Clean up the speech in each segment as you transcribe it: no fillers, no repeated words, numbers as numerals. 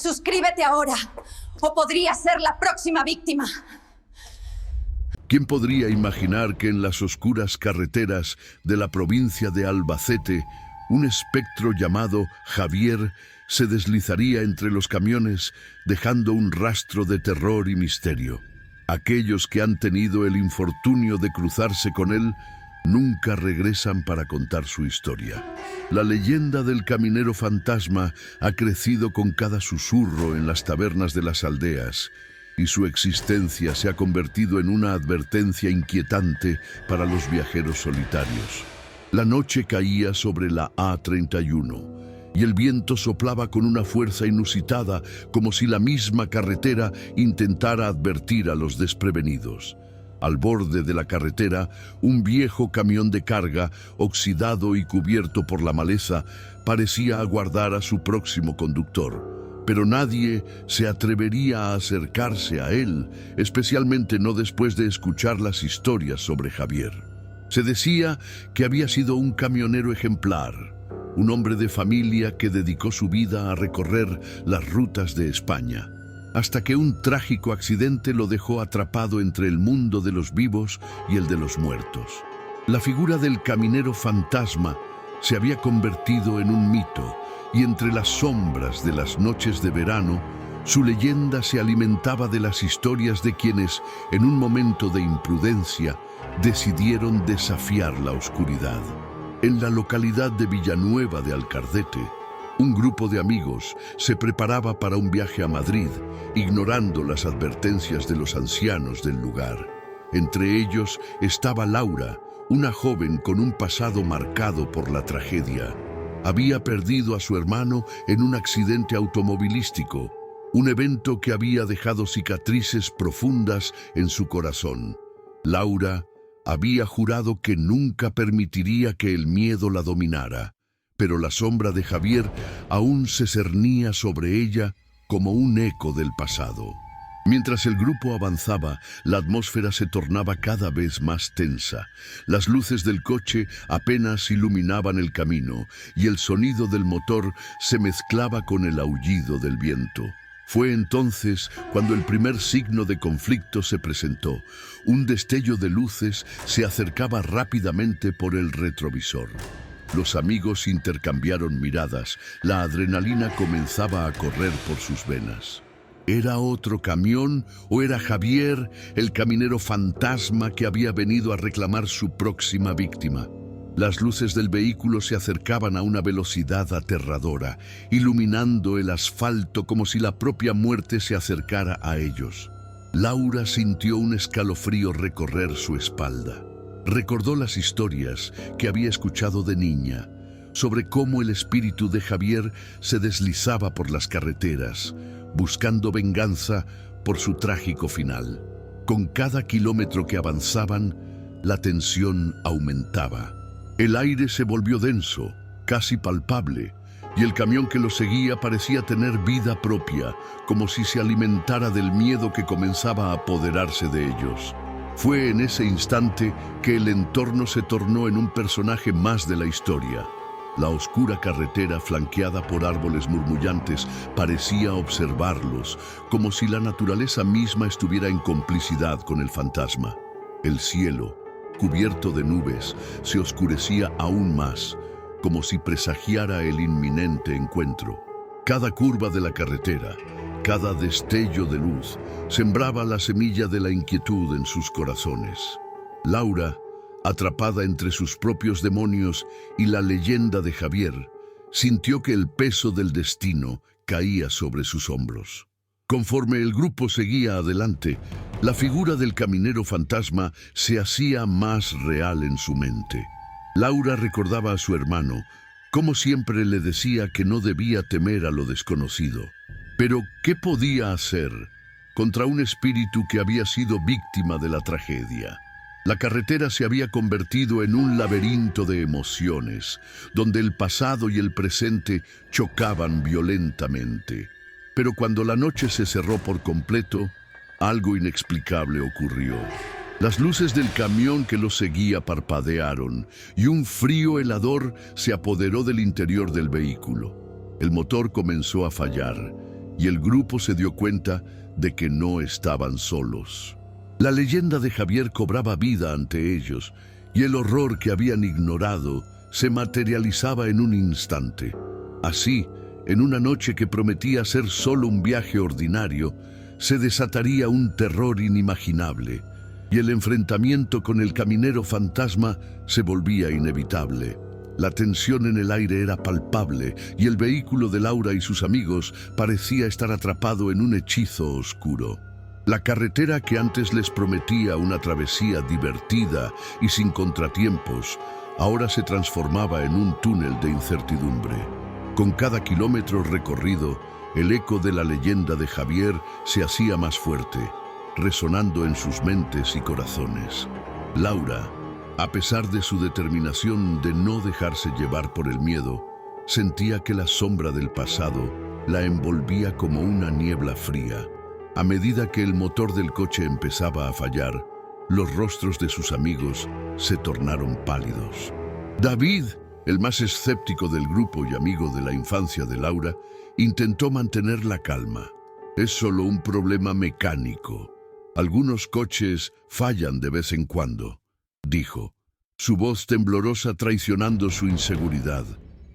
Suscríbete ahora, o podrías ser la próxima víctima. ¿Quién podría imaginar que en las oscuras carreteras de la provincia de Albacete, un espectro llamado Javier se deslizaría entre los camiones, dejando un rastro de terror y misterio? Aquellos que han tenido el infortunio de cruzarse con él nunca regresan para contar su historia. La leyenda del caminero fantasma ha crecido con cada susurro en las tabernas de las aldeas, y su existencia se ha convertido en una advertencia inquietante para los viajeros solitarios. La noche caía sobre la A31 y el viento soplaba con una fuerza inusitada, como si la misma carretera intentara advertir a los desprevenidos. Al borde de la carretera, un viejo camión de carga, oxidado y cubierto por la maleza, parecía aguardar a su próximo conductor. Pero nadie se atrevería a acercarse a él, especialmente no después de escuchar las historias sobre Javier. Se decía que había sido un camionero ejemplar, un hombre de familia que dedicó su vida a recorrer las rutas de España, hasta que un trágico accidente lo dejó atrapado entre el mundo de los vivos y el de los muertos. La figura del caminero fantasma se había convertido en un mito, y entre las sombras de las noches de verano, su leyenda se alimentaba de las historias de quienes, en un momento de imprudencia, decidieron desafiar la oscuridad. En la localidad de Villanueva de Alcardete, un grupo de amigos se preparaba para un viaje a Madrid, ignorando las advertencias de los ancianos del lugar. Entre ellos estaba Laura, una joven con un pasado marcado por la tragedia. Había perdido a su hermano en un accidente automovilístico, un evento que había dejado cicatrices profundas en su corazón. Laura había jurado que nunca permitiría que el miedo la dominara, pero la sombra de Javier aún se cernía sobre ella como un eco del pasado. Mientras el grupo avanzaba, la atmósfera se tornaba cada vez más tensa. Las luces del coche apenas iluminaban el camino y el sonido del motor se mezclaba con el aullido del viento. Fue entonces cuando el primer signo de conflicto se presentó. Un destello de luces se acercaba rápidamente por el retrovisor. Los amigos intercambiaron miradas. La adrenalina comenzaba a correr por sus venas. ¿Era otro camión o era Javier, el caminero fantasma que había venido a reclamar su próxima víctima? Las luces del vehículo se acercaban a una velocidad aterradora, iluminando el asfalto como si la propia muerte se acercara a ellos. Laura sintió un escalofrío recorrer su espalda. Recordó las historias que había escuchado de niña, sobre cómo el espíritu de Javier se deslizaba por las carreteras, buscando venganza por su trágico final. Con cada kilómetro que avanzaban, la tensión aumentaba. El aire se volvió denso, casi palpable, y el camión que lo seguía parecía tener vida propia, como si se alimentara del miedo que comenzaba a apoderarse de ellos. Fue en ese instante que el entorno se tornó en un personaje más de la historia. La oscura carretera, flanqueada por árboles murmullantes, parecía observarlos, como si la naturaleza misma estuviera en complicidad con el fantasma. El cielo, cubierto de nubes, se oscurecía aún más, como si presagiara el inminente encuentro. Cada curva de la carretera, cada destello de luz, sembraba la semilla de la inquietud en sus corazones. Laura, atrapada entre sus propios demonios y la leyenda de Javier, sintió que el peso del destino caía sobre sus hombros. Conforme el grupo seguía adelante, la figura del caminero fantasma se hacía más real en su mente. Laura recordaba a su hermano, como siempre le decía que no debía temer a lo desconocido. Pero, ¿qué podía hacer contra un espíritu que había sido víctima de la tragedia? La carretera se había convertido en un laberinto de emociones, donde el pasado y el presente chocaban violentamente. Pero cuando la noche se cerró por completo, algo inexplicable ocurrió. Las luces del camión que los seguía parpadearon y un frío helador se apoderó del interior del vehículo. El motor comenzó a fallar y el grupo se dio cuenta de que no estaban solos. La leyenda de Javier cobraba vida ante ellos, y el horror que habían ignorado se materializaba en un instante. Así, en una noche que prometía ser solo un viaje ordinario, se desataría un terror inimaginable, y el enfrentamiento con el caminero fantasma se volvía inevitable. La tensión en el aire era palpable, y el vehículo de Laura y sus amigos parecía estar atrapado en un hechizo oscuro. La carretera que antes les prometía una travesía divertida y sin contratiempos, ahora se transformaba en un túnel de incertidumbre. Con cada kilómetro recorrido, el eco de la leyenda de Javier se hacía más fuerte, resonando en sus mentes y corazones. Laura, a pesar de su determinación de no dejarse llevar por el miedo, sentía que la sombra del pasado la envolvía como una niebla fría. A medida que el motor del coche empezaba a fallar, los rostros de sus amigos se tornaron pálidos. David, el más escéptico del grupo y amigo de la infancia de Laura, intentó mantener la calma. Es solo un problema mecánico. Algunos coches fallan de vez en cuando, dijo, su voz temblorosa traicionando su inseguridad.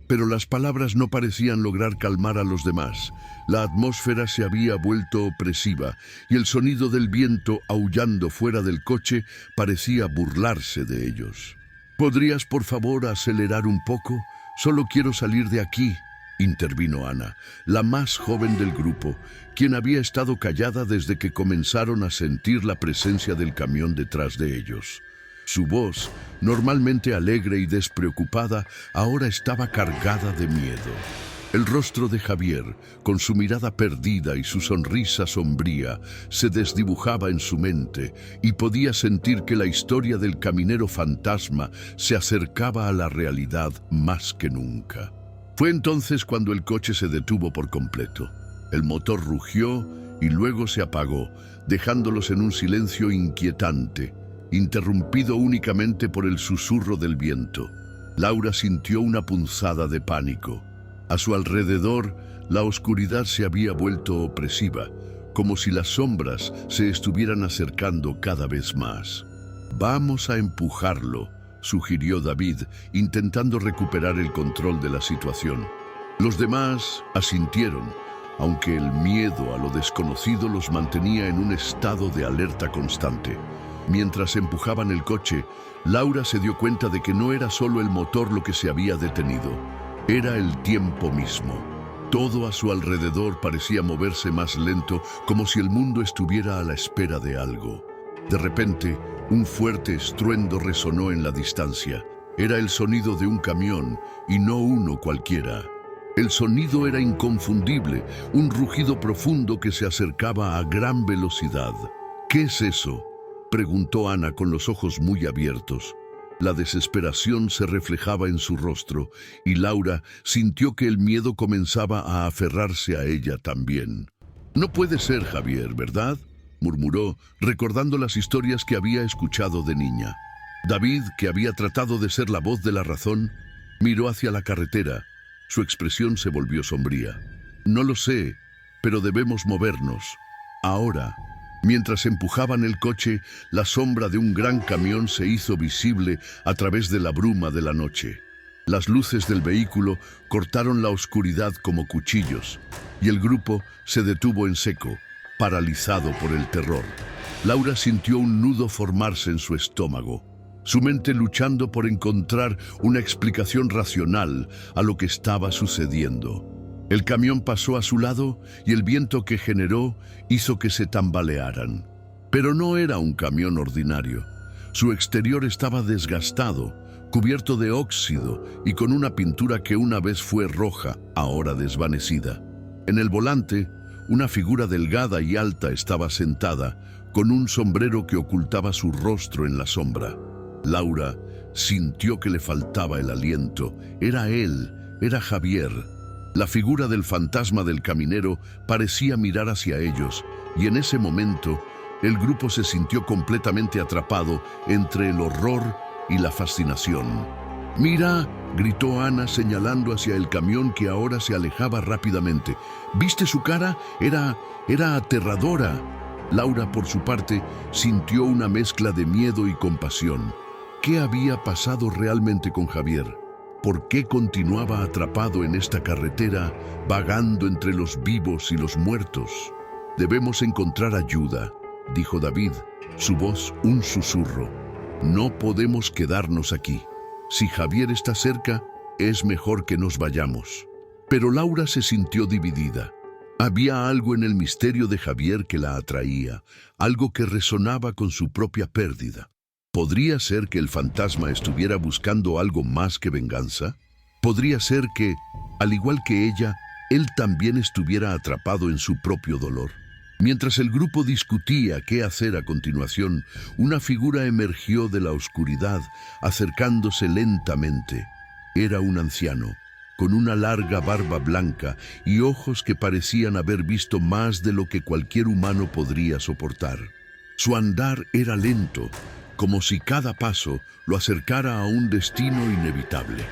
Pero las palabras no parecían lograr calmar a los demás. La atmósfera se había vuelto opresiva y el sonido del viento aullando fuera del coche parecía burlarse de ellos. ¿Podrías, por favor, acelerar un poco? Solo quiero salir de aquí, intervino Ana, la más joven del grupo, quien había estado callada desde que comenzaron a sentir la presencia del camión detrás de ellos. Su voz, normalmente alegre y despreocupada, ahora estaba cargada de miedo. El rostro de Javier, con su mirada perdida y su sonrisa sombría, se desdibujaba en su mente y podía sentir que la historia del caminero fantasma se acercaba a la realidad más que nunca. Fue entonces cuando el coche se detuvo por completo. El motor rugió y luego se apagó, dejándolos en un silencio inquietante, interrumpido únicamente por el susurro del viento. Laura sintió una punzada de pánico. A su alrededor, la oscuridad se había vuelto opresiva, como si las sombras se estuvieran acercando cada vez más. «Vamos a empujarlo», sugirió David, intentando recuperar el control de la situación. Los demás asintieron, aunque el miedo a lo desconocido los mantenía en un estado de alerta constante. Mientras empujaban el coche, Laura se dio cuenta de que no era solo el motor lo que se había detenido, era el tiempo mismo. Todo a su alrededor parecía moverse más lento, como si el mundo estuviera a la espera de algo. De repente, un fuerte estruendo resonó en la distancia. Era el sonido de un camión, y no uno cualquiera. El sonido era inconfundible, un rugido profundo que se acercaba a gran velocidad. «¿Qué es eso?», preguntó Ana con los ojos muy abiertos. La desesperación se reflejaba en su rostro, y Laura sintió que el miedo comenzaba a aferrarse a ella también. «No puede ser Javier, ¿verdad?», murmuró, recordando las historias que había escuchado de niña. David, que había tratado de ser la voz de la razón, miró hacia la carretera. Su expresión se volvió sombría. «No lo sé, pero debemos movernos. Ahora». Mientras empujaban el coche, la sombra de un gran camión se hizo visible a través de la bruma de la noche. Las luces del vehículo cortaron la oscuridad como cuchillos, y el grupo se detuvo en seco, paralizado por el terror. Laura sintió un nudo formarse en su estómago, su mente luchando por encontrar una explicación racional a lo que estaba sucediendo. El camión pasó a su lado y el viento que generó hizo que se tambalearan. Pero no era un camión ordinario. Su exterior estaba desgastado, cubierto de óxido y con una pintura que una vez fue roja, ahora desvanecida. En el volante, una figura delgada y alta estaba sentada, con un sombrero que ocultaba su rostro en la sombra. Laura sintió que le faltaba el aliento. Era él, era Javier. La figura del fantasma del caminero parecía mirar hacia ellos, y en ese momento el grupo se sintió completamente atrapado entre el horror y la fascinación. «Mira», gritó Ana señalando hacia el camión que ahora se alejaba rápidamente. «¿Viste su cara? Era aterradora». Laura, por su parte, sintió una mezcla de miedo y compasión. ¿Qué había pasado realmente con Javier? ¿Por qué continuaba atrapado en esta carretera, vagando entre los vivos y los muertos? «Debemos encontrar ayuda», dijo David, su voz un susurro. «No podemos quedarnos aquí. Si Javier está cerca, es mejor que nos vayamos». Pero Laura se sintió dividida. Había algo en el misterio de Javier que la atraía, algo que resonaba con su propia pérdida. ¿Podría ser que el fantasma estuviera buscando algo más que venganza? ¿Podría ser que, al igual que ella, él también estuviera atrapado en su propio dolor? Mientras el grupo discutía qué hacer a continuación, una figura emergió de la oscuridad, acercándose lentamente. Era un anciano, con una larga barba blanca y ojos que parecían haber visto más de lo que cualquier humano podría soportar. Su andar era lento, como si cada paso lo acercara a un destino inevitable.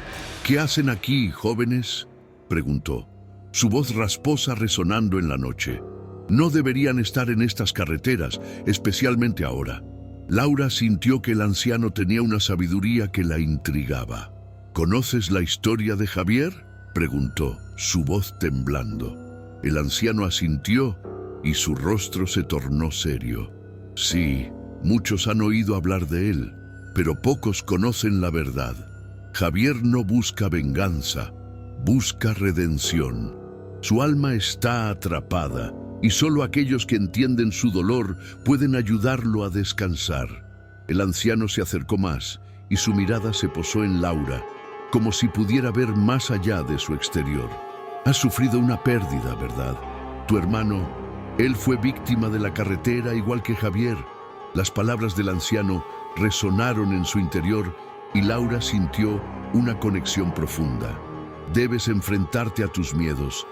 «¿Qué hacen aquí, jóvenes?», preguntó, su voz rasposa resonando en la noche. «No deberían estar en estas carreteras, especialmente ahora». Laura sintió que el anciano tenía una sabiduría que la intrigaba. «¿Conoces la historia de Javier?», preguntó, su voz temblando. El anciano asintió y su rostro se tornó serio. «Sí, muchos han oído hablar de él, pero pocos conocen la verdad. Javier no busca venganza, busca redención. Su alma está atrapada y solo aquellos que entienden su dolor pueden ayudarlo a descansar». El anciano se acercó más y su mirada se posó en Laura, como si pudiera ver más allá de su exterior. «Has sufrido una pérdida, ¿verdad? Tu hermano, él fue víctima de la carretera igual que Javier». Las palabras del anciano resonaron en su interior y Laura sintió una conexión profunda. «Debes enfrentarte a tus miedos.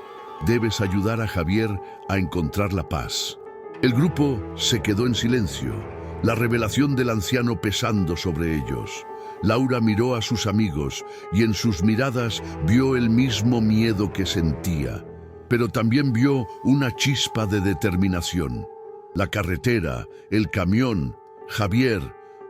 Debes ayudar a Javier a encontrar la paz». El grupo se quedó en silencio, la revelación del anciano pesando sobre ellos. Laura miró a sus amigos y en sus miradas vio el mismo miedo que sentía, pero también vio una chispa de determinación. La carretera, el camión, Javier,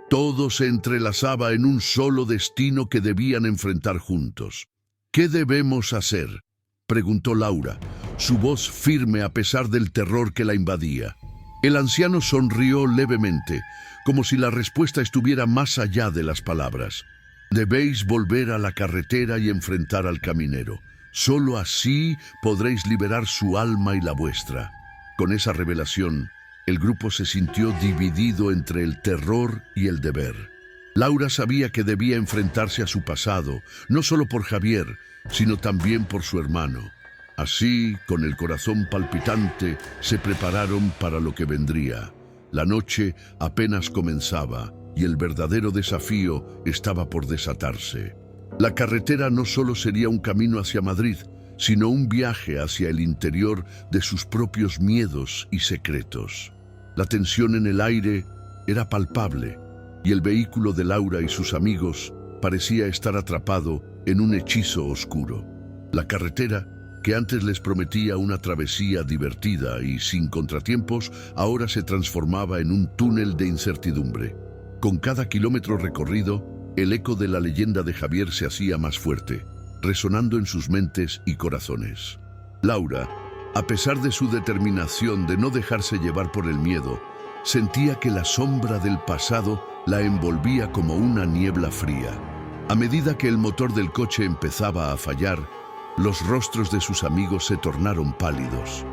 todo se entrelazaba en un solo destino que debían enfrentar juntos. «¿Qué debemos hacer?», preguntó Laura, su voz firme a pesar del terror que la invadía. El anciano sonrió levemente, como si la respuesta estuviera más allá de las palabras. «Debéis volver a la carretera y enfrentar al caminero. Solo así podréis liberar su alma y la vuestra». Con esa revelación, el grupo se sintió dividido entre el terror y el deber. Laura sabía que debía enfrentarse a su pasado, no solo por Javier, sino también por su hermano. Así, con el corazón palpitante, se prepararon para lo que vendría. La noche apenas comenzaba y el verdadero desafío estaba por desatarse. La carretera no solo sería un camino hacia Madrid, sino un viaje hacia el interior de sus propios miedos y secretos. La tensión en el aire era palpable y el vehículo de Laura y sus amigos parecía estar atrapado en un hechizo oscuro. La carretera, que antes les prometía una travesía divertida y sin contratiempos, ahora se transformaba en un túnel de incertidumbre. Con cada kilómetro recorrido, el eco de la leyenda de Javier se hacía más fuerte, resonando en sus mentes y corazones. Laura, a pesar de su determinación de no dejarse llevar por el miedo, sentía que la sombra del pasado la envolvía como una niebla fría. A medida que el motor del coche empezaba a fallar, los rostros de sus amigos se tornaron pálidos.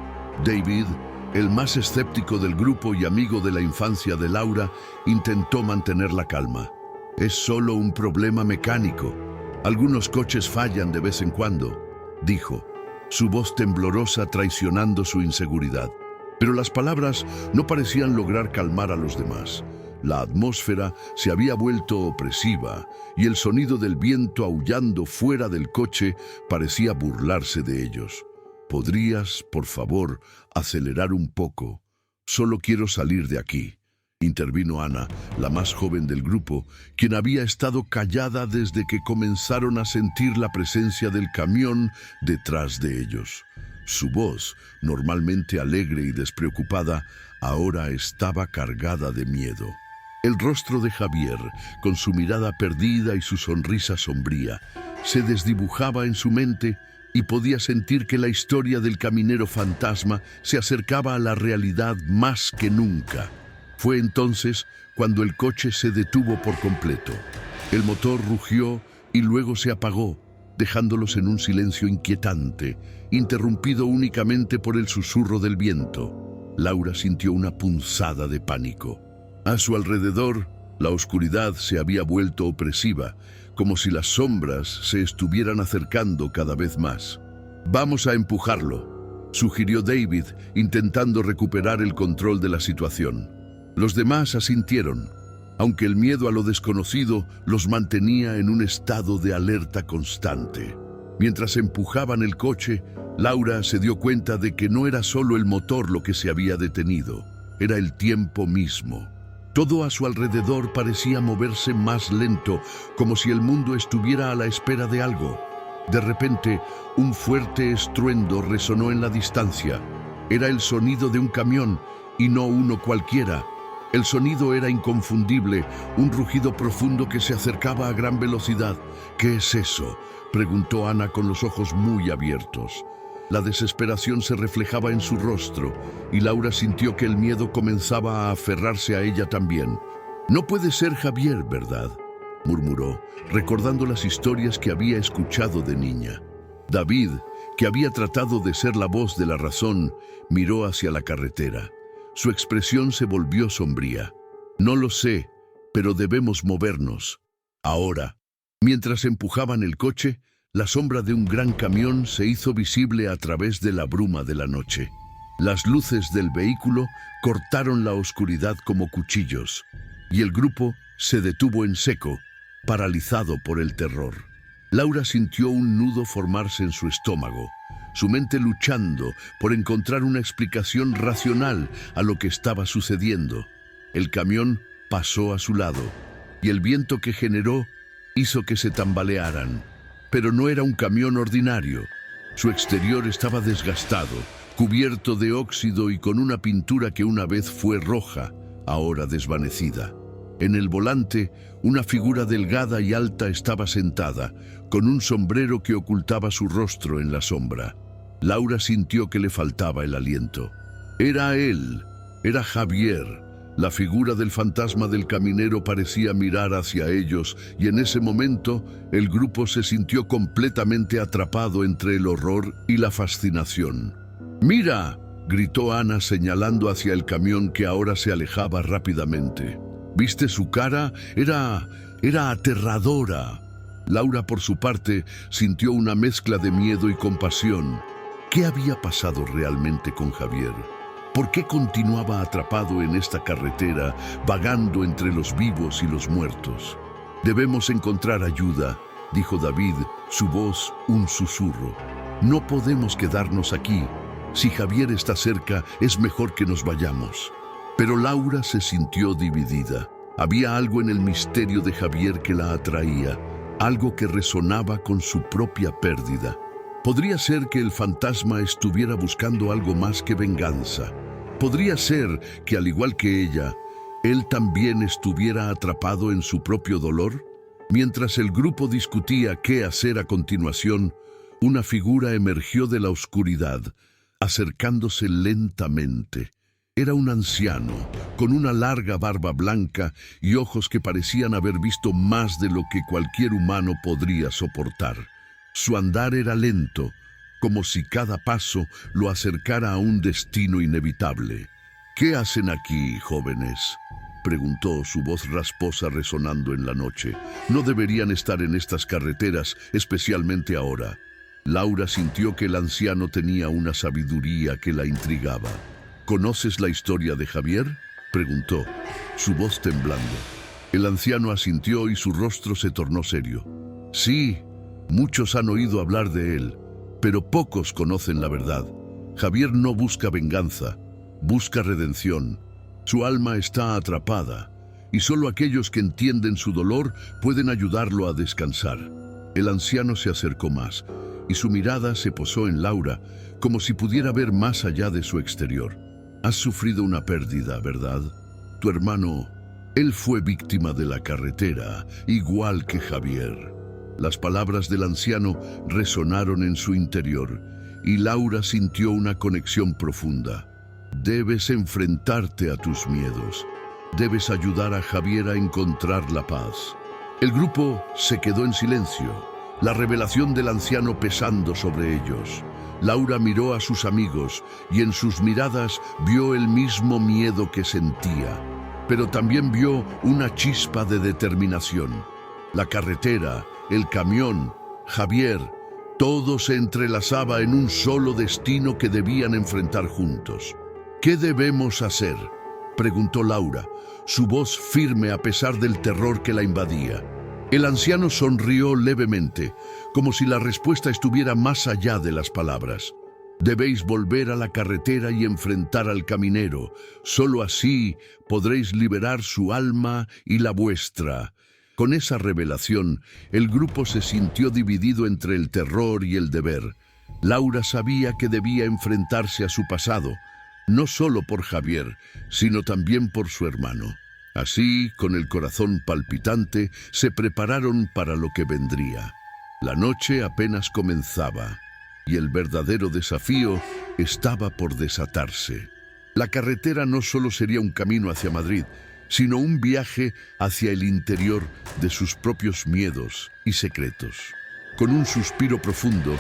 David, el más escéptico del grupo y amigo de la infancia de Laura, intentó mantener la calma. «Es solo un problema mecánico. Algunos coches fallan de vez en cuando», dijo, su voz temblorosa traicionando su inseguridad. Pero las palabras no parecían lograr calmar a los demás. La atmósfera se había vuelto opresiva y el sonido del viento aullando fuera del coche parecía burlarse de ellos. «¿Podrías, por favor, acelerar un poco? Solo quiero salir de aquí». intervino Ana, la más joven del grupo, quien había estado callada desde que comenzaron a sentir la presencia del camión detrás de ellos. Su voz, normalmente alegre y despreocupada, ahora estaba cargada de miedo. El rostro de Javier, con su mirada perdida y su sonrisa sombría, se desdibujaba en su mente y podía sentir que la historia del caminero fantasma se acercaba a la realidad más que nunca. Fue entonces cuando el coche se detuvo por completo. El motor rugió y luego se apagó, dejándolos en un silencio inquietante, interrumpido únicamente por el susurro del viento. Laura sintió una punzada de pánico. A su alrededor, la oscuridad se había vuelto opresiva, como si las sombras se estuvieran acercando cada vez más. «Vamos a empujarlo», sugirió David, intentando recuperar el control de la situación. Los demás asintieron, aunque el miedo a lo desconocido los mantenía en un estado de alerta constante. Mientras empujaban el coche, Laura se dio cuenta de que no era solo el motor lo que se había detenido, era el tiempo mismo. Todo a su alrededor parecía moverse más lento, como si el mundo estuviera a la espera de algo. De repente, un fuerte estruendo resonó en la distancia. Era el sonido de un camión, y no uno cualquiera. El sonido era inconfundible, un rugido profundo que se acercaba a gran velocidad. «¿Qué es eso?», preguntó Ana con los ojos muy abiertos. La desesperación se reflejaba en su rostro, y Laura sintió que el miedo comenzaba a aferrarse a ella también. «No puede ser Javier, ¿verdad?», murmuró, recordando las historias que había escuchado de niña. David, que había tratado de ser la voz de la razón, miró hacia la carretera. Su expresión se volvió sombría. «No lo sé, pero debemos movernos. Ahora». Mientras empujaban el coche, la sombra de un gran camión se hizo visible a través de la bruma de la noche. Las luces del vehículo cortaron la oscuridad como cuchillos, y el grupo se detuvo en seco, paralizado por el terror. Laura sintió un nudo formarse en su estómago, su mente luchando por encontrar una explicación racional a lo que estaba sucediendo. El camión pasó a su lado, y el viento que generó hizo que se tambalearan. Pero no era un camión ordinario. Su exterior estaba desgastado, cubierto de óxido y con una pintura que una vez fue roja, ahora desvanecida. En el volante, una figura delgada y alta estaba sentada, con un sombrero que ocultaba su rostro en la sombra. Laura sintió que le faltaba el aliento. Era él, era Javier. La figura del fantasma del caminero parecía mirar hacia ellos, y en ese momento el grupo se sintió completamente atrapado entre el horror y la fascinación. «¡Mira!», gritó Ana señalando hacia el camión que ahora se alejaba rápidamente. «¿Viste su cara? Era aterradora». Laura, por su parte, sintió una mezcla de miedo y compasión. ¿Qué había pasado realmente con Javier? ¿Por qué continuaba atrapado en esta carretera, vagando entre los vivos y los muertos? «Debemos encontrar ayuda», dijo David, su voz un susurro. «No podemos quedarnos aquí. Si Javier está cerca, es mejor que nos vayamos». Pero Laura se sintió dividida. Había algo en el misterio de Javier que la atraía, algo que resonaba con su propia pérdida. Podría ser que el fantasma estuviera buscando algo más que venganza. Podría ser que, al igual que ella, él también estuviera atrapado en su propio dolor. Mientras el grupo discutía qué hacer a continuación, una figura emergió de la oscuridad, acercándose lentamente. Era un anciano, con una larga barba blanca y ojos que parecían haber visto más de lo que cualquier humano podría soportar. Su andar era lento, como si cada paso lo acercara a un destino inevitable. «¿Qué hacen aquí, jóvenes?», preguntó, su voz rasposa resonando en la noche. «No deberían estar en estas carreteras, especialmente ahora». Laura sintió que el anciano tenía una sabiduría que la intrigaba. «¿Conoces la historia de Javier?», preguntó, su voz temblando. El anciano asintió y su rostro se tornó serio. «Sí, muchos han oído hablar de él, pero pocos conocen la verdad. Javier no busca venganza, busca redención. Su alma está atrapada, y solo aquellos que entienden su dolor pueden ayudarlo a descansar. El anciano se acercó más, y su mirada se posó en Laura, como si pudiera ver más allá de su exterior. Has sufrido una pérdida, ¿verdad? Tu hermano, él fue víctima de la carretera, igual que Javier. Las palabras del anciano resonaron en su interior, y Laura sintió una conexión profunda. Debes enfrentarte a tus miedos. Debes ayudar a Javier a encontrar la paz. El grupo se quedó en silencio, la revelación del anciano pesando sobre ellos. Laura miró a sus amigos y en sus miradas vio el mismo miedo que sentía, pero también vio una chispa de determinación. La carretera, el camión, Javier, todo se entrelazaba en un solo destino que debían enfrentar juntos. ¿Qué debemos hacer?, preguntó Laura, su voz firme a pesar del terror que la invadía. El anciano sonrió levemente, como si la respuesta estuviera más allá de las palabras. Debéis volver a la carretera y enfrentar al caminero. Solo así podréis liberar su alma y la vuestra. Con esa revelación, el grupo se sintió dividido entre el terror y el deber. Laura sabía que debía enfrentarse a su pasado, no solo por Javier, sino también por su hermano. Así, con el corazón palpitante, se prepararon para lo que vendría. La noche apenas comenzaba, y el verdadero desafío estaba por desatarse. La carretera no solo sería un camino hacia Madrid, sino un viaje hacia el interior de sus propios miedos y secretos. Con un suspiro profundo,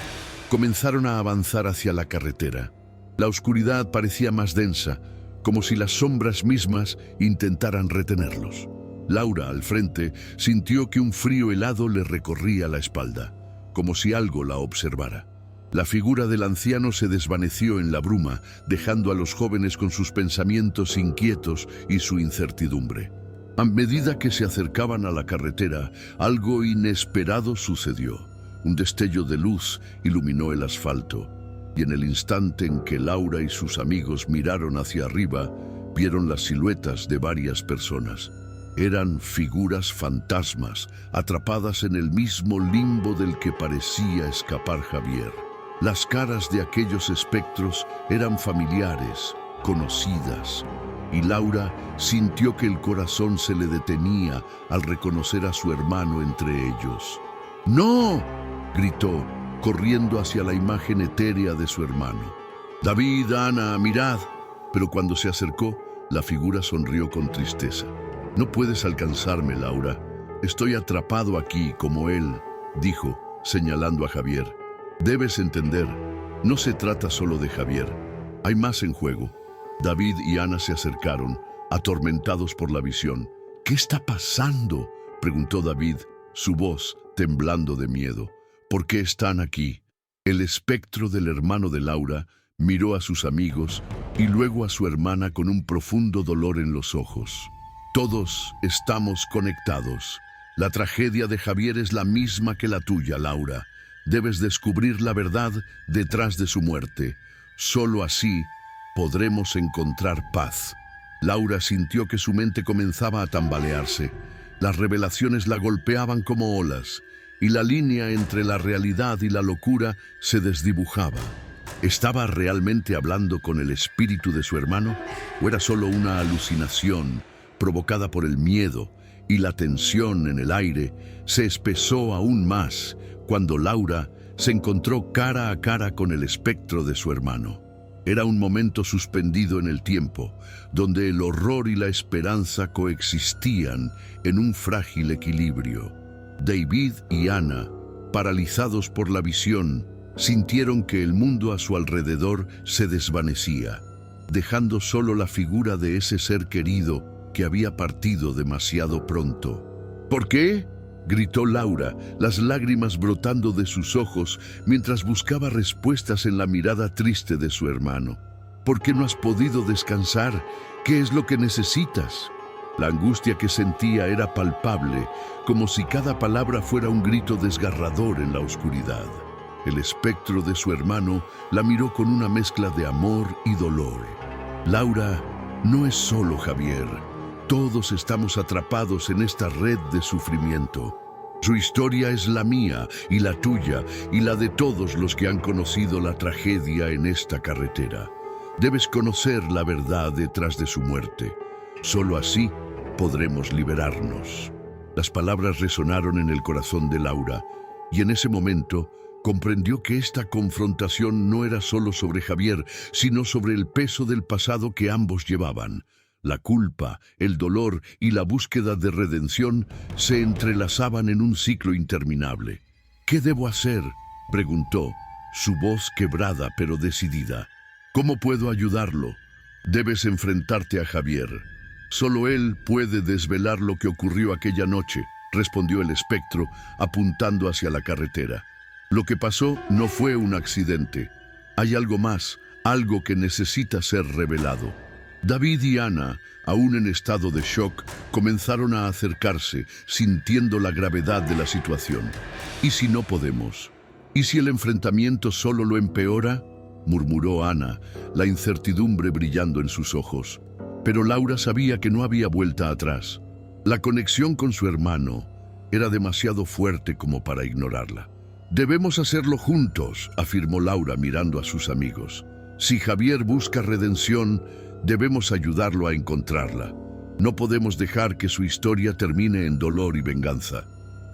comenzaron a avanzar hacia la carretera. La oscuridad parecía más densa, como si las sombras mismas intentaran retenerlos. Laura, al frente, sintió que un frío helado le recorría la espalda, como si algo la observara. La figura del anciano se desvaneció en la bruma, dejando a los jóvenes con sus pensamientos inquietos y su incertidumbre. A medida que se acercaban a la carretera, algo inesperado sucedió. Un destello de luz iluminó el asfalto, y en el instante en que Laura y sus amigos miraron hacia arriba, vieron las siluetas de varias personas. Eran figuras fantasmas, atrapadas en el mismo limbo del que parecía escapar Javier. Las caras de aquellos espectros eran familiares, conocidas, y Laura sintió que el corazón se le detenía al reconocer a su hermano entre ellos. ¡No!, gritó, corriendo hacia la imagen etérea de su hermano. «David, Ana, mirad». Pero cuando se acercó, la figura sonrió con tristeza. «No puedes alcanzarme, Laura. Estoy atrapado aquí como él», dijo, señalando a Javier. «Debes entender, no se trata solo de Javier. Hay más en juego». David y Ana se acercaron, atormentados por la visión. «¿Qué está pasando?», preguntó David, su voz temblando de miedo. «¿Por qué están aquí?». El espectro del hermano de Laura miró a sus amigos y luego a su hermana con un profundo dolor en los ojos. «Todos estamos conectados. La tragedia de Javier es la misma que la tuya, Laura. Debes descubrir la verdad detrás de su muerte. Solo así podremos encontrar paz». Laura sintió que su mente comenzaba a tambalearse. Las revelaciones la golpeaban como olas, y la línea entre la realidad y la locura se desdibujaba. ¿Estaba realmente hablando con el espíritu de su hermano? ¿O era solo una alucinación provocada por el miedo? Y la tensión en el aire se espesó aún más cuando Laura se encontró cara a cara con el espectro de su hermano. Era un momento suspendido en el tiempo, donde el horror y la esperanza coexistían en un frágil equilibrio. David y Ana, paralizados por la visión, sintieron que el mundo a su alrededor se desvanecía, dejando solo la figura de ese ser querido que había partido demasiado pronto. «¿Por qué?», gritó Laura, las lágrimas brotando de sus ojos mientras buscaba respuestas en la mirada triste de su hermano. «¿Por qué no has podido descansar? ¿Qué es lo que necesitas?». La angustia que sentía era palpable, como si cada palabra fuera un grito desgarrador en la oscuridad. El espectro de su hermano la miró con una mezcla de amor y dolor. «Laura, No es solo Javier. Todos estamos atrapados en esta red de sufrimiento. Su historia es la mía y la tuya y la de todos los que han conocido la tragedia en esta carretera. Debes conocer la verdad detrás de su muerte. Solo así podremos liberarnos. Las palabras resonaron en el corazón de Laura, y en ese momento comprendió que esta confrontación no era solo sobre Javier, sino sobre el peso del pasado que ambos llevaban. La culpa, el dolor y la búsqueda de redención se entrelazaban en un ciclo interminable. ¿Qué debo hacer?, preguntó, su voz quebrada pero decidida. ¿Cómo puedo ayudarlo? Debes enfrentarte a Javier. Solo él puede desvelar lo que ocurrió aquella noche, respondió el espectro, apuntando hacia la carretera. Lo que pasó no fue un accidente. Hay algo más, algo que necesita ser revelado. David y Ana, aún en estado de shock, comenzaron a acercarse, sintiendo la gravedad de la situación. ¿Y si no podemos? ¿Y si el enfrentamiento solo lo empeora?, murmuró Ana, la incertidumbre brillando en sus ojos. Pero Laura sabía que no había vuelta atrás. La conexión con su hermano era demasiado fuerte como para ignorarla. Debemos hacerlo juntos, afirmó Laura mirando a sus amigos. Si Javier busca redención, debemos ayudarlo a encontrarla. No podemos dejar que su historia termine en dolor y venganza.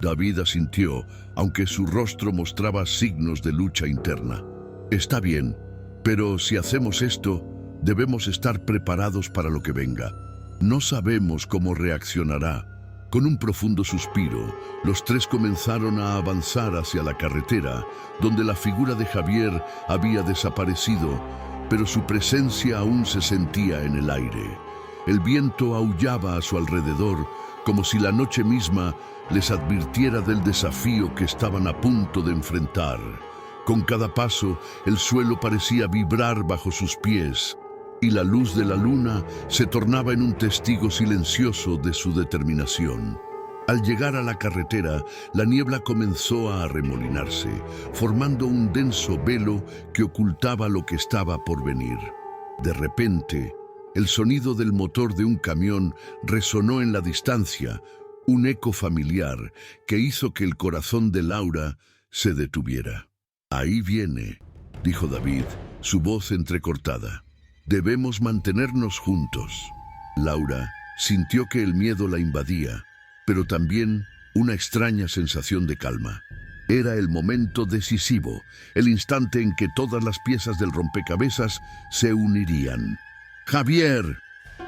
David asintió, aunque su rostro mostraba signos de lucha interna. Está bien, pero si hacemos esto, debemos estar preparados para lo que venga. No sabemos cómo reaccionará. Con un profundo suspiro, los tres comenzaron a avanzar hacia la carretera, donde la figura de Javier había desaparecido, pero su presencia aún se sentía en el aire. El viento aullaba a su alrededor, como si la noche misma les advirtiera del desafío que estaban a punto de enfrentar. Con cada paso, el suelo parecía vibrar bajo sus pies, y la luz de la luna se tornaba en un testigo silencioso de su determinación. Al llegar a la carretera, la niebla comenzó a arremolinarse, formando un denso velo que ocultaba lo que estaba por venir. De repente, el sonido del motor de un camión resonó en la distancia, un eco familiar que hizo que el corazón de Laura se detuviera. «Ahí viene», dijo David, su voz entrecortada. «Debemos mantenernos juntos». Laura sintió que el miedo la invadía, pero también una extraña sensación de calma. Era el momento decisivo, el instante en que todas las piezas del rompecabezas se unirían. «¡Javier!»,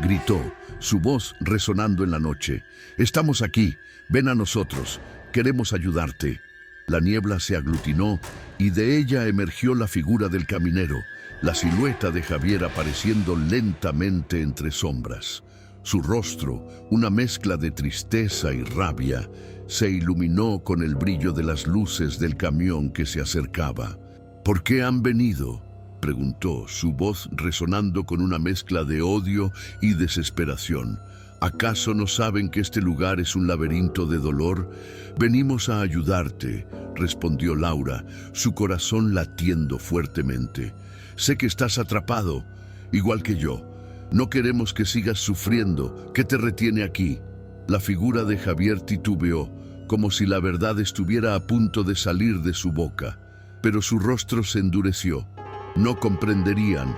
gritó, su voz resonando en la noche. «Estamos aquí, ven a nosotros, queremos ayudarte». La niebla se aglutinó y de ella emergió la figura del caminero, la silueta de Javier apareciendo lentamente entre sombras. Su rostro, una mezcla de tristeza y rabia, se iluminó con el brillo de las luces del camión que se acercaba. «¿Por qué han venido?», preguntó, su voz resonando con una mezcla de odio y desesperación. «¿Acaso no saben que este lugar es un laberinto de dolor? Venimos a ayudarte», respondió Laura, su corazón latiendo fuertemente. «Sé que estás atrapado, igual que yo. No queremos que sigas sufriendo. ¿Qué te retiene aquí?». La figura de Javier titubeó, como si la verdad estuviera a punto de salir de su boca, pero su rostro se endureció. «No comprenderían.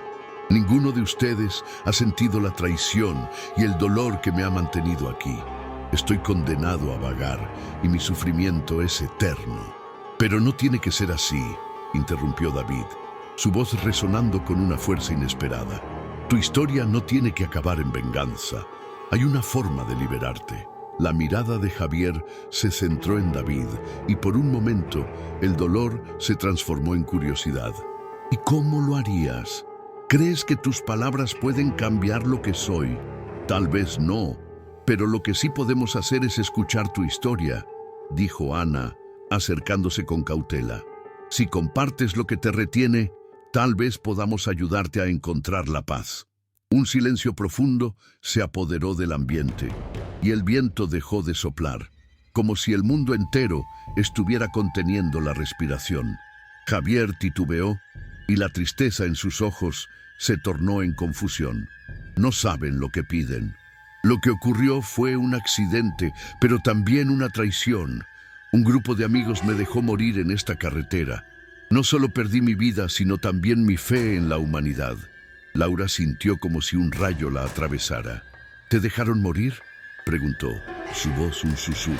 Ninguno de ustedes ha sentido la traición y el dolor que me ha mantenido aquí. Estoy condenado a vagar y mi sufrimiento es eterno». «Pero no tiene que ser así», interrumpió David, su voz resonando con una fuerza inesperada. «Tu historia no tiene que acabar en venganza. Hay una forma de liberarte». La mirada de Javier se centró en David y por un momento el dolor se transformó en curiosidad. «¿Y cómo lo harías? ¿Crees que tus palabras pueden cambiar lo que soy?». «Tal vez no, pero lo que sí podemos hacer es escuchar tu historia», dijo Ana, acercándose con cautela. «Si compartes lo que te retiene, tal vez podamos ayudarte a encontrar la paz». Un silencio profundo se apoderó del ambiente y el viento dejó de soplar, como si el mundo entero estuviera conteniendo la respiración. Javier titubeó y la tristeza en sus ojos se tornó en confusión. No saben lo que piden. Lo que ocurrió fue un accidente, pero también una traición. Un grupo de amigos me dejó morir en esta carretera. No solo perdí mi vida, sino también mi fe en la humanidad. Laura sintió como si un rayo la atravesara. ¿Te dejaron morir?, preguntó, su voz un susurro.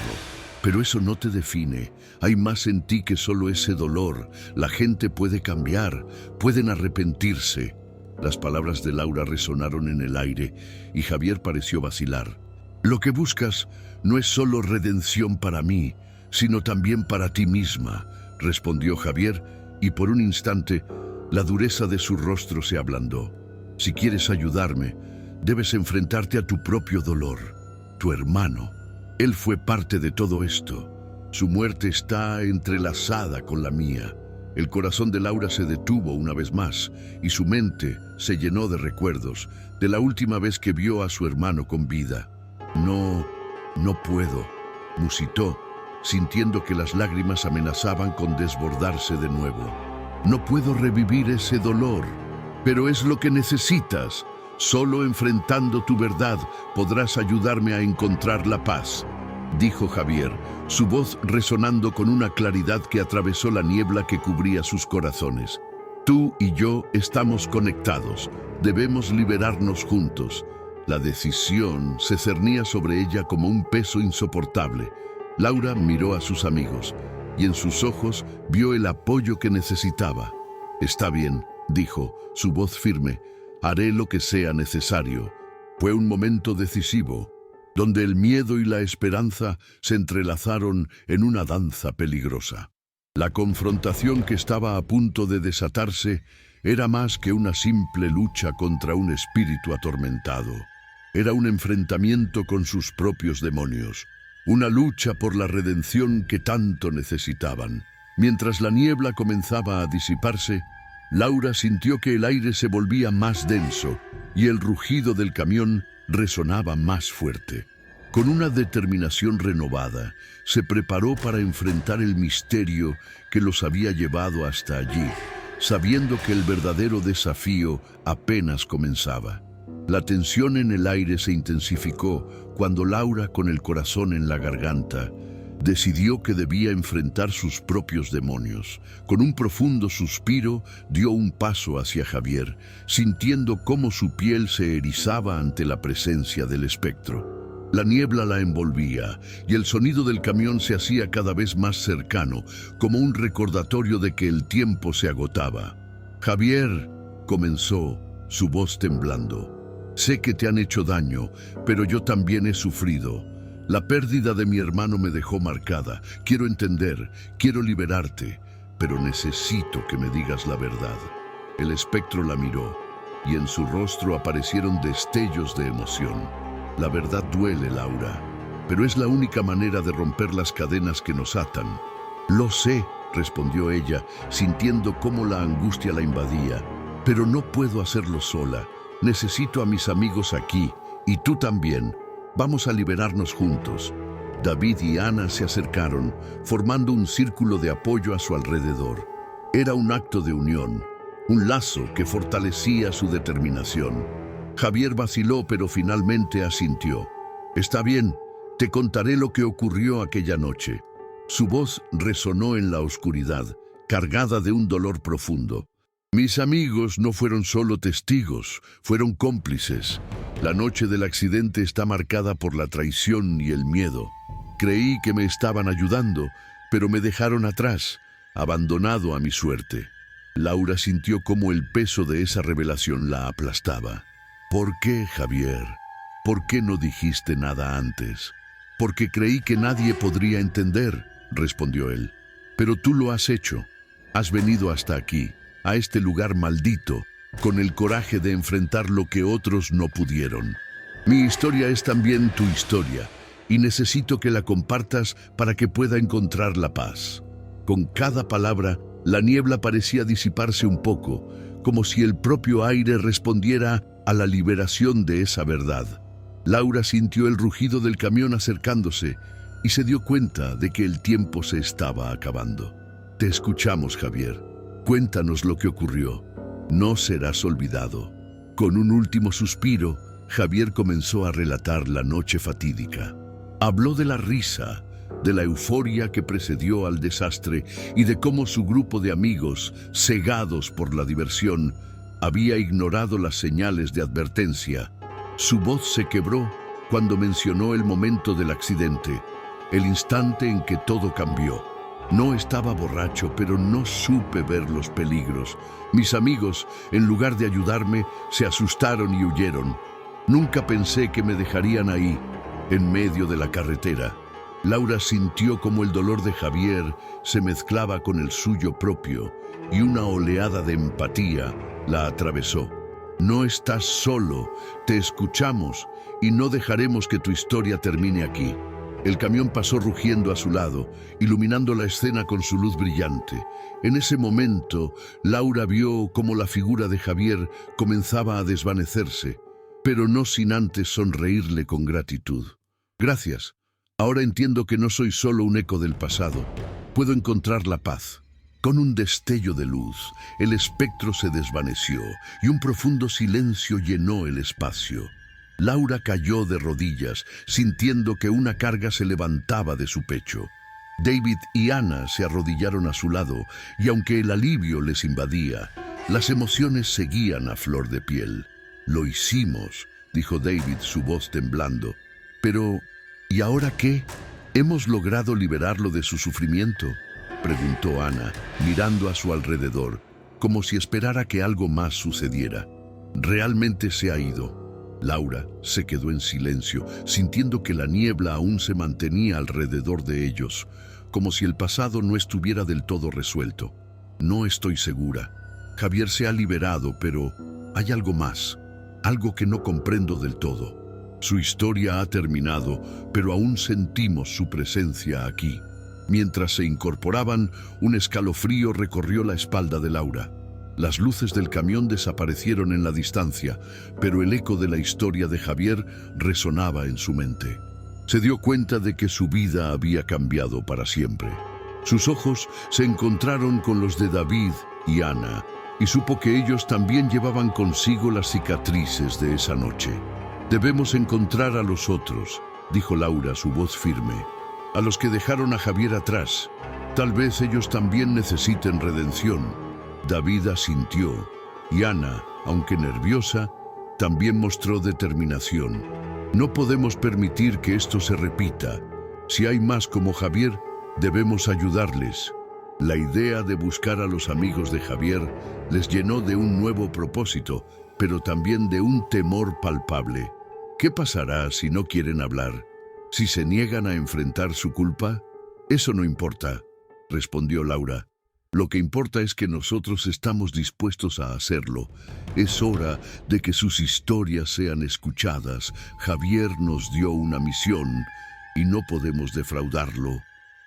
Pero eso no te define. Hay más en ti que solo ese dolor. La gente puede cambiar, pueden arrepentirse. Las palabras de Laura resonaron en el aire y Javier pareció vacilar. Lo que buscas no es solo redención para mí, sino también para ti misma, respondió Javier, y por un instante la dureza de su rostro se ablandó. Si quieres ayudarme, debes enfrentarte a tu propio dolor. Tu hermano, él fue parte de todo esto. Su muerte está entrelazada con la mía. El corazón de Laura se detuvo una vez más y su mente se llenó de recuerdos de la última vez que vio a su hermano con vida. No puedo, musitó, sintiendo que las lágrimas amenazaban con desbordarse de nuevo. No puedo revivir ese dolor, pero es lo que necesitas. Solo enfrentando tu verdad podrás ayudarme a encontrar la paz, dijo Javier, su voz resonando con una claridad que atravesó la niebla que cubría sus corazones. Tú y yo estamos conectados, debemos liberarnos juntos. La decisión se cernía sobre ella como un peso insoportable. Laura miró a sus amigos y en sus ojos vio el apoyo que necesitaba. Está bien, dijo, su voz firme, haré lo que sea necesario. Fue un momento decisivo, donde el miedo y la esperanza se entrelazaron en una danza peligrosa. La confrontación que estaba a punto de desatarse era más que una simple lucha contra un espíritu atormentado. Era un enfrentamiento con sus propios demonios, una lucha por la redención que tanto necesitaban. Mientras la niebla comenzaba a disiparse, Laura sintió que el aire se volvía más denso y el rugido del camión resonaba más fuerte. Con una determinación renovada, se preparó para enfrentar el misterio que los había llevado hasta allí, sabiendo que el verdadero desafío apenas comenzaba. La tensión en el aire se intensificó cuando Laura, con el corazón en la garganta, decidió que debía enfrentar sus propios demonios. Con un profundo suspiro, dio un paso hacia Javier, sintiendo cómo su piel se erizaba ante la presencia del espectro. La niebla la envolvía y el sonido del camión se hacía cada vez más cercano, como un recordatorio de que el tiempo se agotaba. «Javier», comenzó, su voz temblando, «sé que te han hecho daño, pero yo también he sufrido. La pérdida de mi hermano me dejó marcada. Quiero entender, quiero liberarte, pero necesito que me digas la verdad». El espectro la miró y en su rostro aparecieron destellos de emoción. «La verdad duele, Laura, pero es la única manera de romper las cadenas que nos atan». «Lo sé», respondió ella, sintiendo cómo la angustia la invadía, «pero no puedo hacerlo sola. Necesito a mis amigos aquí, y tú también. Vamos a liberarnos juntos». David y Ana se acercaron, formando un círculo de apoyo a su alrededor. Era un acto de unión, un lazo que fortalecía su determinación. Javier vaciló, pero finalmente asintió. «Está bien, te contaré lo que ocurrió aquella noche». Su voz resonó en la oscuridad, cargada de un dolor profundo. «Mis amigos no fueron solo testigos, fueron cómplices. La noche del accidente está marcada por la traición y el miedo. Creí que me estaban ayudando, pero me dejaron atrás, abandonado a mi suerte». Laura sintió cómo el peso de esa revelación la aplastaba. «¿Por qué, Javier? ¿Por qué no dijiste nada antes?» «Porque creí que nadie podría entender», respondió él. «Pero tú lo has hecho. Has venido hasta aquí, a este lugar maldito, con el coraje de enfrentar lo que otros no pudieron. Mi historia es también tu historia, y necesito que la compartas para que pueda encontrar la paz». Con cada palabra, la niebla parecía disiparse un poco, como si el propio aire respondiera a la liberación de esa verdad. Laura sintió el rugido del camión acercándose y se dio cuenta de que el tiempo se estaba acabando. «Te escuchamos, Javier. Cuéntanos lo que ocurrió. No serás olvidado». Con un último suspiro, Javier comenzó a relatar la noche fatídica. Habló de la risa, de la euforia que precedió al desastre y de cómo su grupo de amigos, cegados por la diversión, había ignorado las señales de advertencia. Su voz se quebró cuando mencionó el momento del accidente, el instante en que todo cambió. No estaba borracho, pero no supe ver los peligros. Mis amigos, en lugar de ayudarme, se asustaron y huyeron. Nunca pensé que me dejarían ahí, en medio de la carretera. Laura sintió como el dolor de Javier se mezclaba con el suyo propio y una oleada de empatía la atravesó. No estás solo, te escuchamos y no dejaremos que tu historia termine aquí. El camión pasó rugiendo a su lado, iluminando la escena con su luz brillante. En ese momento, Laura vio cómo la figura de Javier comenzaba a desvanecerse, pero no sin antes sonreírle con gratitud. Gracias. Ahora entiendo que no soy solo un eco del pasado. Puedo encontrar la paz. Con un destello de luz, el espectro se desvaneció y un profundo silencio llenó el espacio. Laura cayó de rodillas, sintiendo que una carga se levantaba de su pecho. David y Ana se arrodillaron a su lado, y aunque el alivio les invadía, las emociones seguían a flor de piel. «Lo hicimos», dijo David, su voz temblando. «Pero, ¿y ahora qué? ¿Hemos logrado liberarlo de su sufrimiento?», preguntó Ana, mirando a su alrededor, como si esperara que algo más sucediera. «Realmente se ha ido». Laura se quedó en silencio, sintiendo que la niebla aún se mantenía alrededor de ellos, como si el pasado no estuviera del todo resuelto. «No estoy segura. Javier se ha liberado, pero hay algo más, algo que no comprendo del todo. Su historia ha terminado, pero aún sentimos su presencia aquí». Mientras se incorporaban, un escalofrío recorrió la espalda de Laura. Las luces del camión desaparecieron en la distancia, pero el eco de la historia de Javier resonaba en su mente. Se dio cuenta de que su vida había cambiado para siempre. Sus ojos se encontraron con los de David y Ana, y supo que ellos también llevaban consigo las cicatrices de esa noche. «Debemos encontrar a los otros», dijo Laura, su voz firme. «A los que dejaron a Javier atrás. Tal vez ellos también necesiten redención». David asintió, y Ana, aunque nerviosa, también mostró determinación. «No podemos permitir que esto se repita. Si hay más como Javier, debemos ayudarles». La idea de buscar a los amigos de Javier les llenó de un nuevo propósito, pero también de un temor palpable. ¿Qué pasará si no quieren hablar? ¿Si se niegan a enfrentar su culpa? «Eso no importa», respondió Laura. «Lo que importa es que nosotros estamos dispuestos a hacerlo. Es hora de que sus historias sean escuchadas. Javier nos dio una misión y no podemos defraudarlo».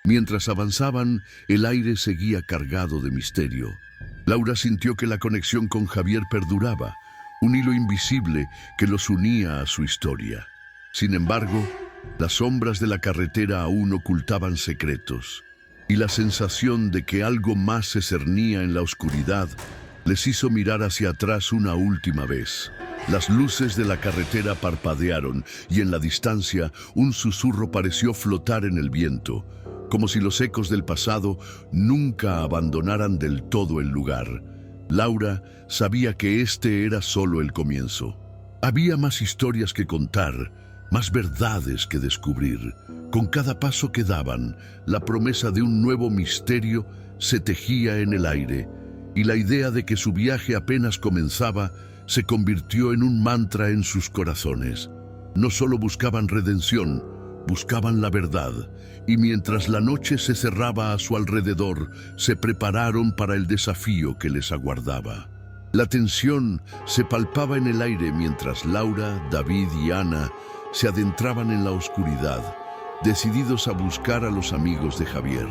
Mientras avanzaban, el aire seguía cargado de misterio. Laura sintió que la conexión con Javier perduraba, un hilo invisible que los unía a su historia. Sin embargo, las sombras de la carretera aún ocultaban secretos, y la sensación de que algo más se cernía en la oscuridad les hizo mirar hacia atrás una última vez. Las luces de la carretera parpadearon y en la distancia un susurro pareció flotar en el viento, como si los ecos del pasado nunca abandonaran del todo el lugar. Laura sabía que este era solo el comienzo. Había más historias que contar, más verdades que descubrir. Con cada paso que daban, la promesa de un nuevo misterio se tejía en el aire, y la idea de que su viaje apenas comenzaba se convirtió en un mantra en sus corazones. No solo buscaban redención, buscaban la verdad, y mientras la noche se cerraba a su alrededor, se prepararon para el desafío que les aguardaba. La tensión se palpaba en el aire mientras Laura, David y Ana se adentraban en la oscuridad, decididos a buscar a los amigos de Javier.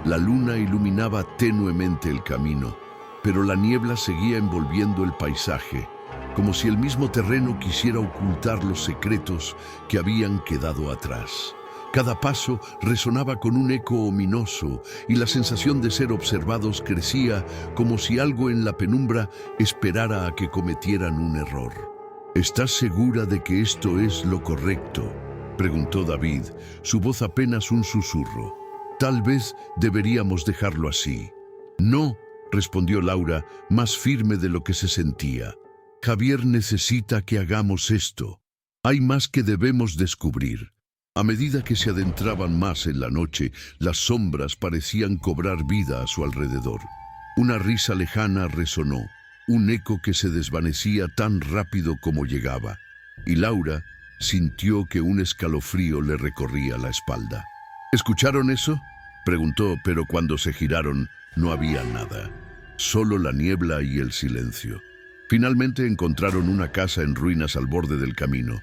La luna iluminaba tenuemente el camino, pero la niebla seguía envolviendo el paisaje, como si el mismo terreno quisiera ocultar los secretos que habían quedado atrás. Cada paso resonaba con un eco ominoso y la sensación de ser observados crecía como si algo en la penumbra esperara a que cometieran un error. ¿Estás segura de que esto es lo correcto?, preguntó David, su voz apenas un susurro. Tal vez deberíamos dejarlo así. No, respondió Laura, más firme de lo que se sentía. Javier necesita que hagamos esto. Hay más que debemos descubrir. A medida que se adentraban más en la noche, las sombras parecían cobrar vida a su alrededor. Una risa lejana resonó, un eco que se desvanecía tan rápido como llegaba, y Laura sintió que un escalofrío le recorría la espalda. ¿Escucharon eso?, preguntó, pero cuando se giraron no había nada, solo la niebla y el silencio. Finalmente encontraron una casa en ruinas al borde del camino,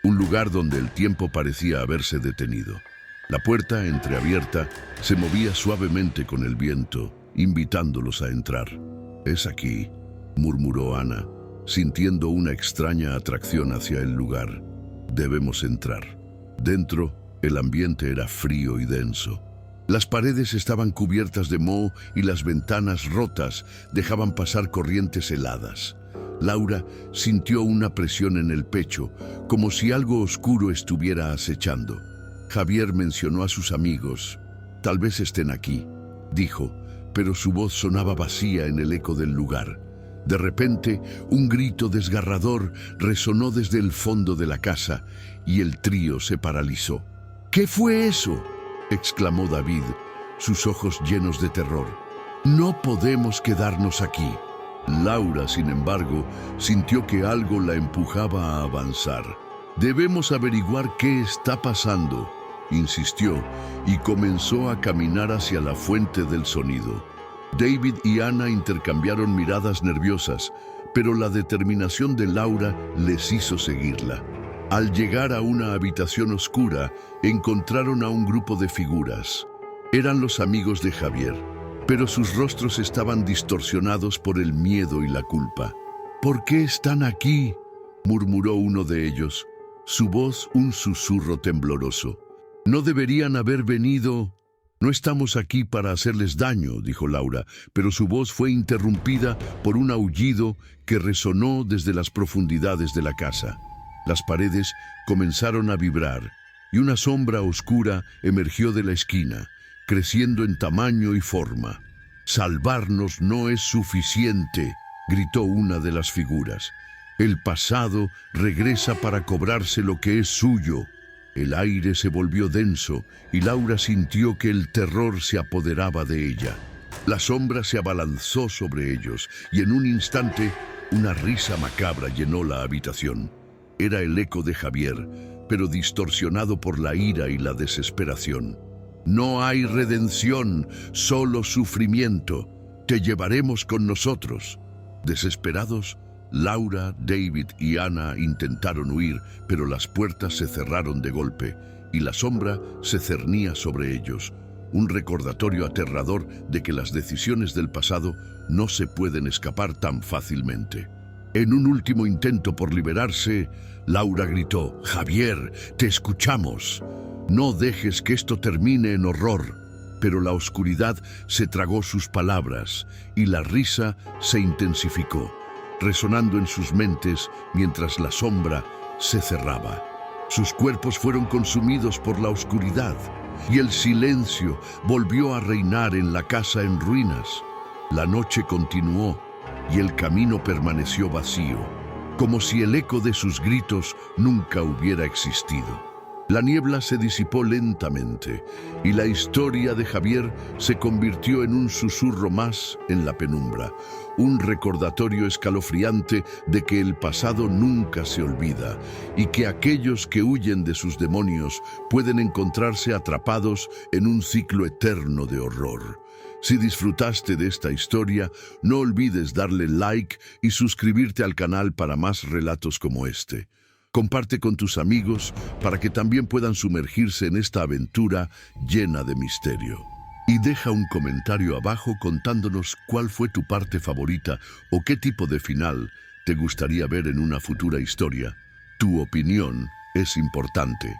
un lugar donde el tiempo parecía haberse detenido. La puerta, entreabierta, se movía suavemente con el viento, invitándolos a entrar. «Es aquí», murmuró Ana, sintiendo una extraña atracción hacia el lugar. «Debemos entrar». Dentro, el ambiente era frío y denso. Las paredes estaban cubiertas de moho y las ventanas rotas dejaban pasar corrientes heladas. Laura sintió una presión en el pecho, como si algo oscuro estuviera acechando. Javier mencionó a sus amigos. «Tal vez estén aquí», dijo, pero su voz sonaba vacía en el eco del lugar. De repente, un grito desgarrador resonó desde el fondo de la casa y el trío se paralizó. «¿Qué fue eso?», exclamó David, sus ojos llenos de terror. «No podemos quedarnos aquí». Laura, sin embargo, sintió que algo la empujaba a avanzar. «Debemos averiguar qué está pasando», insistió, y comenzó a caminar hacia la fuente del sonido. David y Ana intercambiaron miradas nerviosas, pero la determinación de Laura les hizo seguirla. Al llegar a una habitación oscura, encontraron a un grupo de figuras. Eran los amigos de Javier, pero sus rostros estaban distorsionados por el miedo y la culpa. «¿Por qué están aquí?», murmuró uno de ellos, su voz un susurro tembloroso. «No deberían haber venido». «No estamos aquí para hacerles daño», dijo Laura, pero su voz fue interrumpida por un aullido que resonó desde las profundidades de la casa. Las paredes comenzaron a vibrar y una sombra oscura emergió de la esquina, creciendo en tamaño y forma. «Salvarnos no es suficiente», gritó una de las figuras. «El pasado regresa para cobrarse lo que es suyo». El aire se volvió denso y Laura sintió que el terror se apoderaba de ella. La sombra se abalanzó sobre ellos y en un instante una risa macabra llenó la habitación. Era el eco de Javier, pero distorsionado por la ira y la desesperación. «No hay redención, solo sufrimiento. Te llevaremos con nosotros». Desesperados, Laura, David y Ana intentaron huir, pero las puertas se cerraron de golpe y la sombra se cernía sobre ellos, un recordatorio aterrador de que las decisiones del pasado no se pueden escapar tan fácilmente. En un último intento por liberarse, Laura gritó: «Javier, te escuchamos. No dejes que esto termine en horror». Pero la oscuridad se tragó sus palabras y la risa se intensificó, resonando en sus mentes mientras la sombra se cerraba. Sus cuerpos fueron consumidos por la oscuridad y el silencio volvió a reinar en la casa en ruinas. La noche continuó y el camino permaneció vacío, como si el eco de sus gritos nunca hubiera existido. La niebla se disipó lentamente y la historia de Javier se convirtió en un susurro más en la penumbra, un recordatorio escalofriante de que el pasado nunca se olvida y que aquellos que huyen de sus demonios pueden encontrarse atrapados en un ciclo eterno de horror. Si disfrutaste de esta historia, no olvides darle like y suscribirte al canal para más relatos como este. Comparte con tus amigos para que también puedan sumergirse en esta aventura llena de misterio. Y deja un comentario abajo contándonos cuál fue tu parte favorita o qué tipo de final te gustaría ver en una futura historia. Tu opinión es importante.